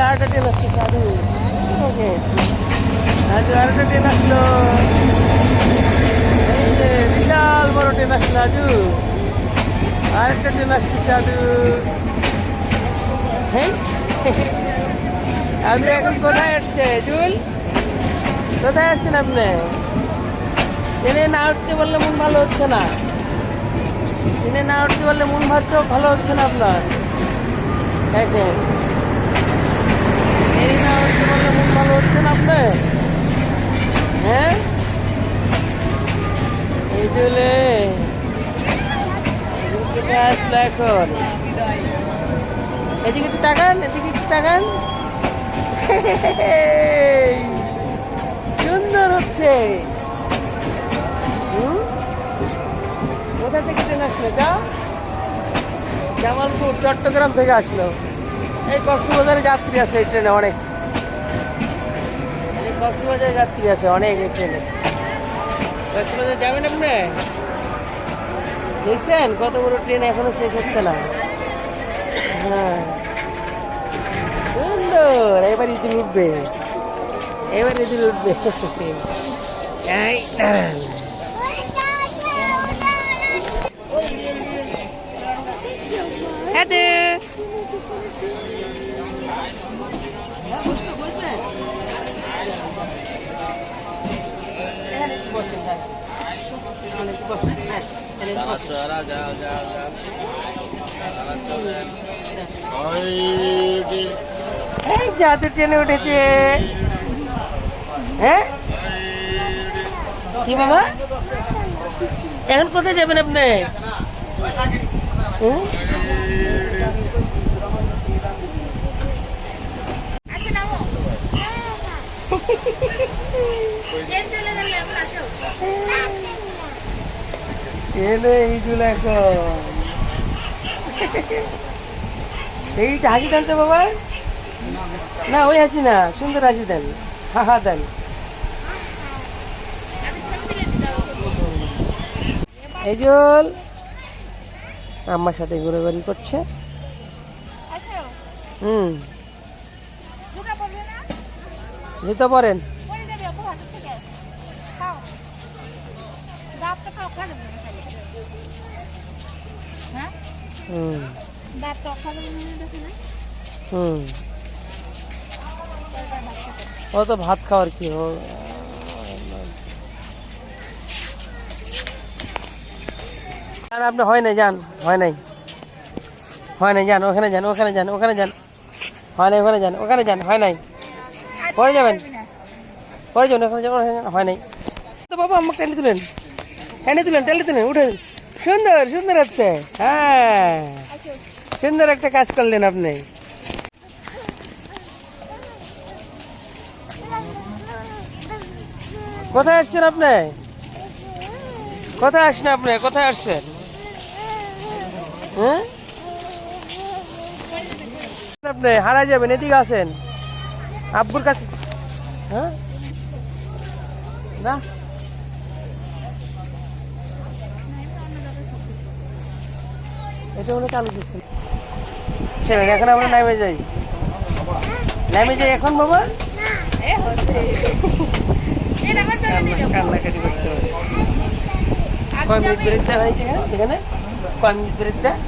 আরেকটা ট্রেন আসছে সাধু। ওকে সাধু আরেকটা ট্রেন আসলো। এই যে বিশাল বড় ট্রেন আসলো সাধু। আরেকটা ট্রেন আসছে সাধু। হ্যাঁ সাধু এখন কোথায় আসছে জুল? কোথায় আসছেন আপনি? ট্রেনে না উঠতে বললে মন ভালো হচ্ছে না। ট্রেনে না উঠতে বললে মন ভালো হচ্ছে না আপনার। দেখেন ট্রেনে না উঠতে বললে মন ভালো হচ্ছে না আপনার। হ্যাঁ এই জুলে আসলো এখন। এদিকে একটু তাকান, এদিকে একটু তাকান। সুন্দর হচ্ছে। কোথা থেকে ট্রেন আসলো? জামালপুর চট্টগ্রাম থেকে আসলো। এই কক্সবাজারে যাত্রী আছে এই ট্রেনে অনেক। এই কক্সবাজারে যাত্রী আছে অনেক এই ট্রেনে। কক্সবাজার যাবেন আপনি? দেখছেন কত বড় ট্রেন এখনো শেষ হচ্ছে না। হ্যাঁ সুন্দর। এবার ইঁদুর উঠবে, এবার ইঁদুর উঠবে। এই দাঁড়ান। জাদু ট্রেনে উঠেছে। হ্যাঁ কি বাবা এখন কোথায় যাবেন আপনি? এইটা হাসি দেন তো বাবা। না ওই হাসি না, সুন্দর হাসি দেন। হা হা দেন। এই জল আমার সাথে ঘুরাঘুরি করছে। জুতো পরেন। ও তো ভাত খাওয়ার কি আপনি হয় নাই যান, হয় নাই, হয় নাই যান ওখানে যান, ওখানে যান, ওখানে যান, হয় নাই, ওখানে যান, ওখানে যান, হয় নাই, পরে যাবেন, পরে যাবেন, ওখানে যাবেন, হয় নাই। তো বাবা আমাকে টেনে তুলেন, টেনে তুলেন, টেনে তুলেন, উঠেন। সুন্দর সুন্দর হচ্ছে। হ্যাঁ সুন্দর একটা কাজ করলেন আপনি। কোথায় আসছেন আপনি? কোথায় আসছেন আপনি? কোথায় আসছেন? হ্যাঁ আপনি হারা যাবেন, এদিকে আসেন আব্বুর কাছে। হ্যাঁ না এটা মনে চালু দিচ্ছি। এখন আমরা নামে যাই, নামে যাই এখন বাবা। কান্নাকাটি করতে হবে। কয় মিনিট ব্রেক দেওয়া হয়েছে এখানে? কয় মিনিট ব্রেক দেয়?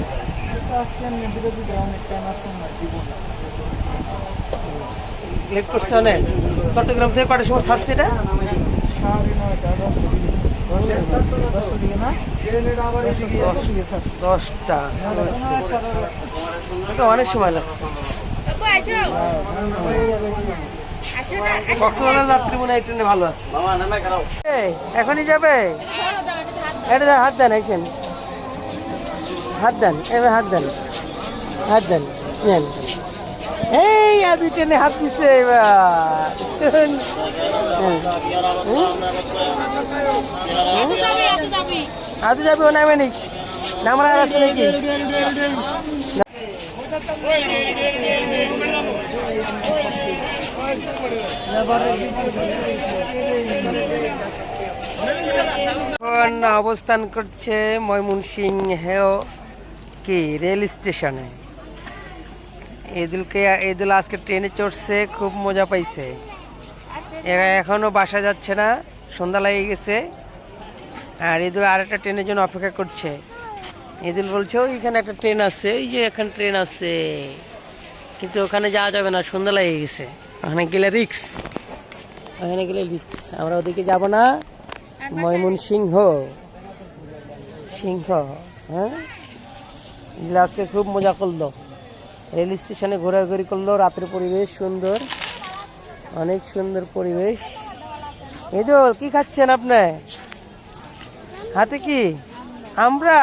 লেট করছে অনেক। চট্টগ্রাম থেকে কটার সময় ছাড়ছে এটা? 10টা। অনেক সময় লাগছে। কক্সবাজার যাত্রী মনে হয় ট্রেনে ভালো আছে। এখনই যাবে? এটা হাত দেন, এখানে হাত দেন, এবার হাত দেন, হাত দেন, নেন। এই আদি ট্রেনে হাত দিচ্ছে এবার। আদি যাবে ও নামে নাকি? নামার আর আছে নাকি? অবস্থান করছে ময়মনসিংহ কি রেল স্টেশনে। ঈদুল আজকে ট্রেনে চড়ছে, খুব মজা পাইছে। এখনো বাসা যাচ্ছে না, সন্ধ্যা লেগে গেছে। আর ঈদুল আরেকটা ট্রেনের জন্য অপেক্ষা করছে। ঈদুল বলছে ওইখানে একটা ট্রেন আছে, এই যে এখানে ট্রেন আছে, কিন্তু ওখানে যাওয়া যাবে না, সন্ধ্যা লেগে গেছে। ওখানে গেলে রিক্স, আমরা ওদিকে যাব না। ময়মনসিংহ হ্যাঁ, ঈদুল আজকে খুব মজা করলো, রেল স্টেশনে ঘোরাঘুরি করলো। রাতের পরিবেশ সুন্দর, অনেক সুন্দর পরিবেশ। ঈদুল কি খাচ্ছেন আপনি? হাতে কি? আমরা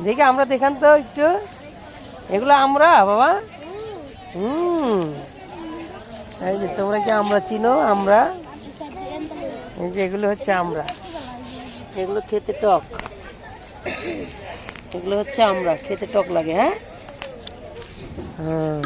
দেখি, আমরা দেখান তো একটু। এগুলো আমরা বাবা, এই যে তোমরা কি আমরা চিনো? আমরা, এই যে এগুলো হচ্ছে আমরা, এগুলো খেতে টক, এগুলো হচ্ছে আমরা, খেতে টক লাগে। হ্যাঁ,